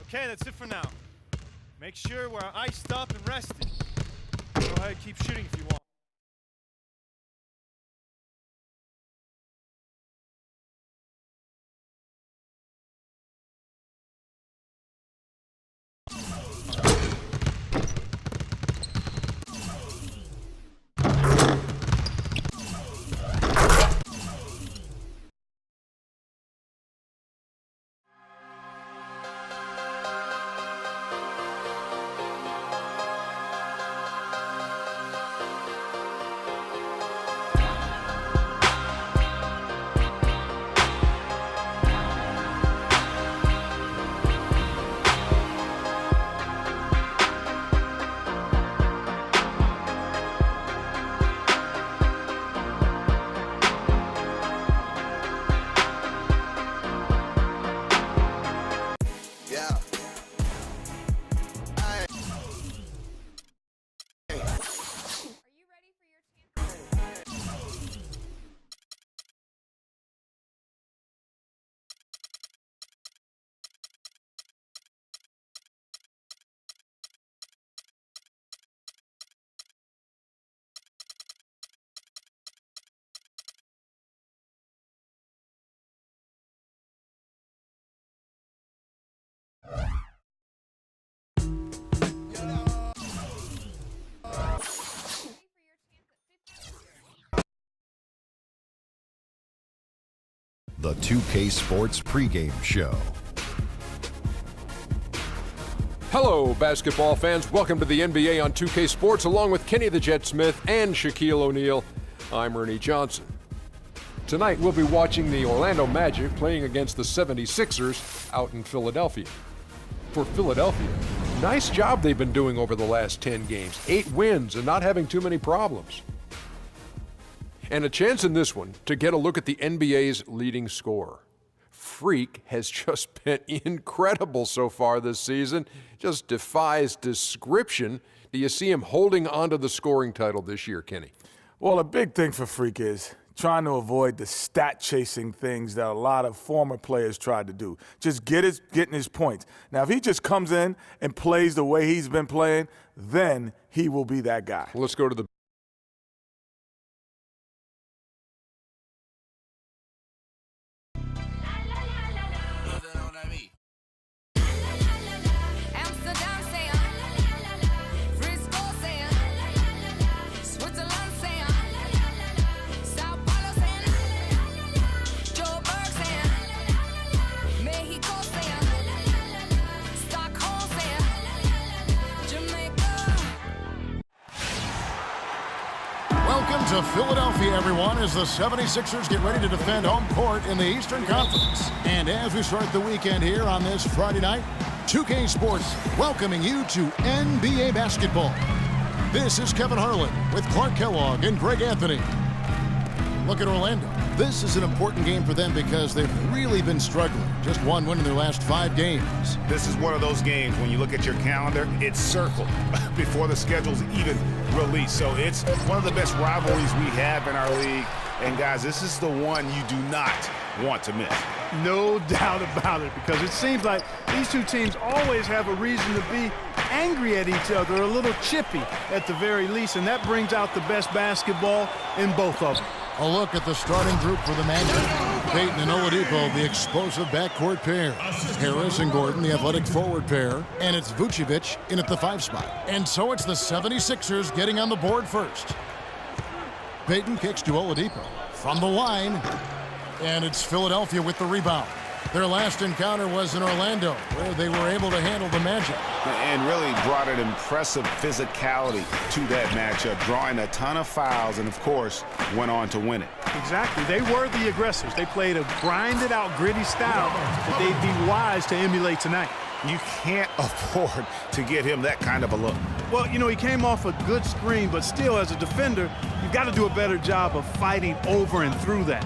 Okay, that's it for now. Make sure we're iced up and rested. Go ahead, keep shooting if you want. The 2K Sports pregame show. Hello, basketball fans. Welcome to the NBA on 2K Sports, along with Kenny the Jet Smith and Shaquille O'Neal. I'm Ernie Johnson. Tonight, we'll be watching the Orlando Magic playing against the 76ers out in Philadelphia. For Philadelphia, nice job they've been doing over the last 10 games. 8 wins and not having too many problems. And a chance in this one to get a look at the NBA's leading scorer. Freak has just been incredible so far this season. Just defies description. Do you see him holding on to the scoring title this year, Kenny? Well, a big thing for Freak is trying to avoid the stat-chasing things that a lot of former players tried to do. Just getting his points. Now, if he just comes in and plays the way he's been playing, then he will be that guy. Let's go to the To Philadelphia, everyone, as the 76ers get ready to defend home court in the Eastern Conference. And as we start the weekend here on this Friday night, 2K Sports welcoming you to NBA basketball. This is Kevin Harlan with Clark Kellogg and Greg Anthony. Look at Orlando. This is an important game for them because they've really been struggling. Just one win in their last 5 games. This is one of those games when you look at your calendar, it's circled before the schedule's even released. So it's one of the best rivalries we have in our league. And guys, this is the one you do not want to miss. No doubt about it, because it seems like these two teams always have a reason to be angry at each other, a little chippy at the very least, and that brings out the best basketball in both of them. A look at the starting group for the Magic. Payton and Oladipo, the explosive backcourt pair. Harris and Gordon, the athletic forward pair. And it's Vucevic in at the 5 spot. And so it's the 76ers getting on the board first. Payton kicks to Oladipo from the line. And it's Philadelphia with the rebound. Their last encounter was in Orlando, where they were able to handle the Magic. And really brought an impressive physicality to that matchup, drawing a ton of fouls and, of course, went on to win it. Exactly. They were the aggressors. They played a grinded-out, gritty style that they'd be wise to emulate tonight. You can't afford to get him that kind of a look. Well, you know, he came off a good screen, but still, as a defender, you've got to do a better job of fighting over and through that.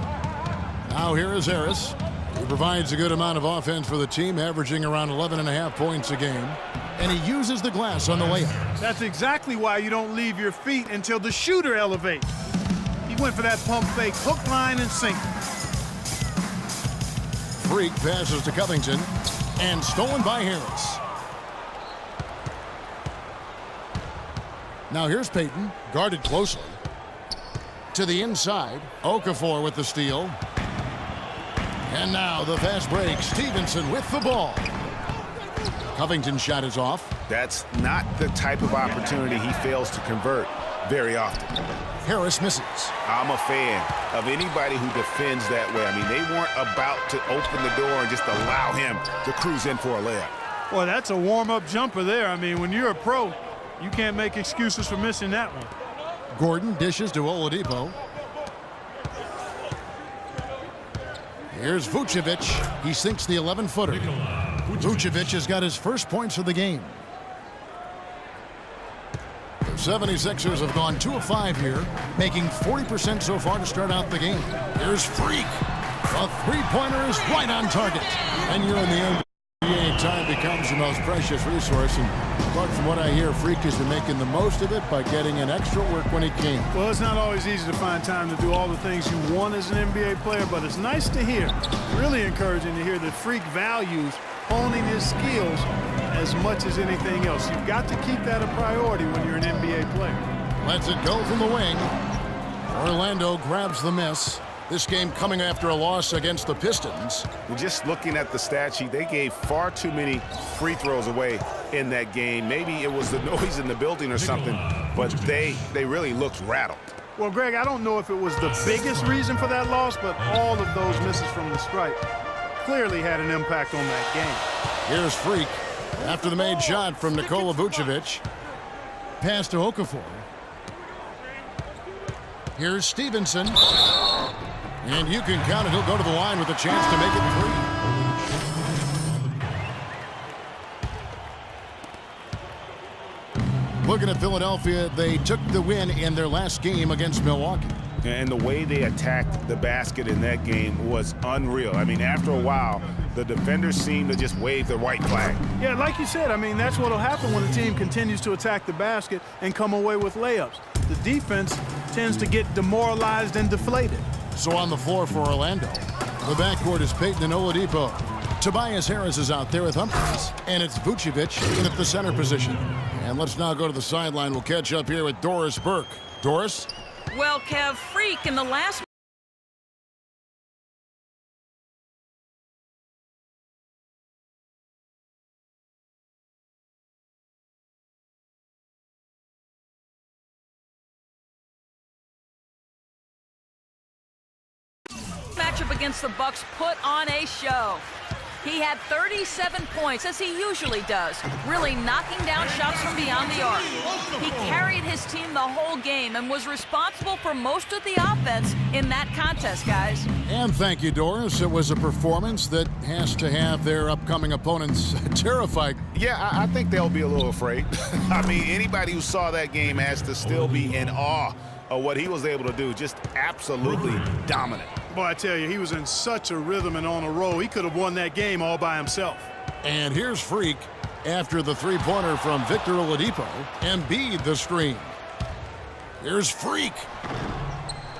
Now here is Harris. He provides a good amount of offense for the team, averaging around 11.5 points a game. And he uses the glass on the layup. That's exactly why you don't leave your feet until the shooter elevates. He went for that pump fake, hook, line, and sinker. Freak passes to Covington. And stolen by Harris. Now here's Payton, guarded closely. To the inside, Okafor with the steal. And now the fast break, Stevenson with the ball. Covington's shot is off. That's not the type of opportunity he fails to convert very often. Harris misses. I'm a fan of anybody who defends that way. I mean, they weren't about to open the door and just allow him to cruise in for a layup. Well, that's a warm-up jumper there. I mean, when you're a pro, you can't make excuses for missing that one. Gordon dishes to Oladipo. Here's Vucevic. He sinks the 11-footer. Vucevic has got his first points of the game. The 76ers have gone 2 of 5 here, making 40% so far to start out the game. Here's Freak. A three-pointer is right on target. And you're in the NBA, time becomes your most precious resource. And apart from what I hear, Freak has been making the most of it by getting an extra work when he can. Well, it's not always easy to find time to do all the things you want as an NBA player, but it's nice to hear, really encouraging to hear that Freak values honing his skills as much as anything else. You've got to keep that a priority when you're an NBA player. Lets it go from the wing. Orlando grabs the miss. This game coming after a loss against the Pistons. Just looking at the stat sheet, they gave far too many free throws away in that game. Maybe it was the noise in the building or something, but they really looked rattled. Well, Greg, I don't know if it was the biggest reason for that loss, but all of those misses from the stripe clearly had an impact on that game. Here's Freak after the made shot from Nikola Vucevic. Pass to Okafor. Here's Stevenson. And you can count it. He'll go to the line with a chance to make it 3. Looking at Philadelphia, they took the win in their last game against Milwaukee. And the way they attacked the basket in that game was unreal. I mean, after a while, the defenders seemed to just wave the white flag. Yeah, like you said, I mean, that's what will happen when a team continues to attack the basket and come away with layups. The defense tends to get demoralized and deflated. So on the floor for Orlando, the backcourt is Payton and Oladipo. Tobias Harris is out there with Humphries, and it's Vucevic in at the center position. And let's now go to the sideline. We'll catch up here with Doris Burke. Doris? Well, Kev, Freak in the last matchup against the Bucks put on a show. He had 37 points, as he usually does, really knocking down shots from beyond the arc. He carried his team the whole game and was responsible for most of the offense in that contest, guys. And thank you, Doris. It was a performance that has to have their upcoming opponents terrified. Yeah, I think they'll be a little afraid. I mean, anybody who saw that game has to still be in awe of what he was able to do. Just absolutely dominant. Boy, I tell you, he was in such a rhythm and on a roll. He could have won that game all by himself. And here's Freak after the three-pointer from Victor Oladipo. Embiid the screen. Here's Freak.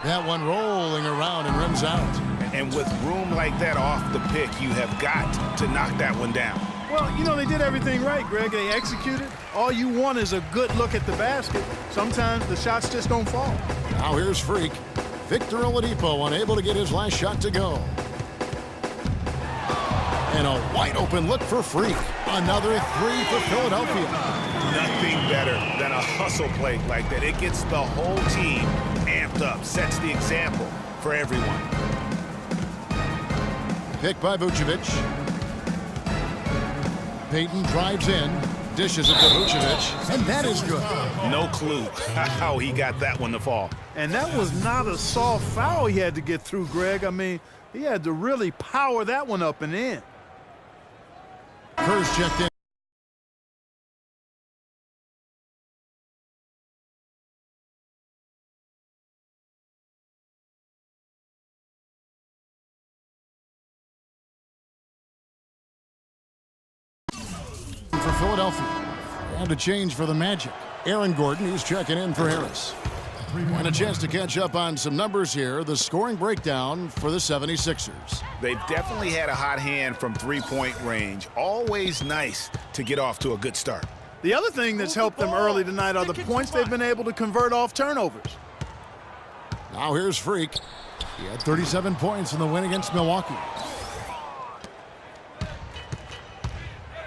That one rolling around and rims out. And with room like that off the pick, you have got to knock that one down. Well, you know, they did everything right, Greg. They executed. All you want is a good look at the basket. Sometimes the shots just don't fall. Now here's Freak. Victor Oladipo unable to get his last shot to go. And a wide open look for Freak. Another 3 for Philadelphia. Nothing better than a hustle play like that. It gets the whole team amped up, sets the example for everyone. Pick by Vucevic. Payton drives in, dishes it to Vucevic, and that is good. No clue how he got that one to fall. And that was not a soft foul he had to get through, Greg. I mean, he had to really power that one up and in. Kerr's checked in. For Philadelphia. And a change for the Magic. Aaron Gordon, he's checking in for Harris. And a chance to catch up on some numbers here. The scoring breakdown for the 76ers. They've definitely had a hot hand from three-point range. Always nice to get off to a good start. The other thing that's helped them early tonight are the points they've been able to convert off turnovers. Now here's Freak. He had 37 points in the win against Milwaukee.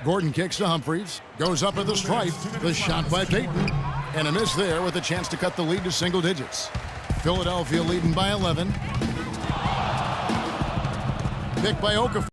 Gordon kicks to Humphries. Goes up at the stripe. The shot by Payton. And a miss there with a chance to cut the lead to single digits. Philadelphia leading by 11. Pick by Okafor.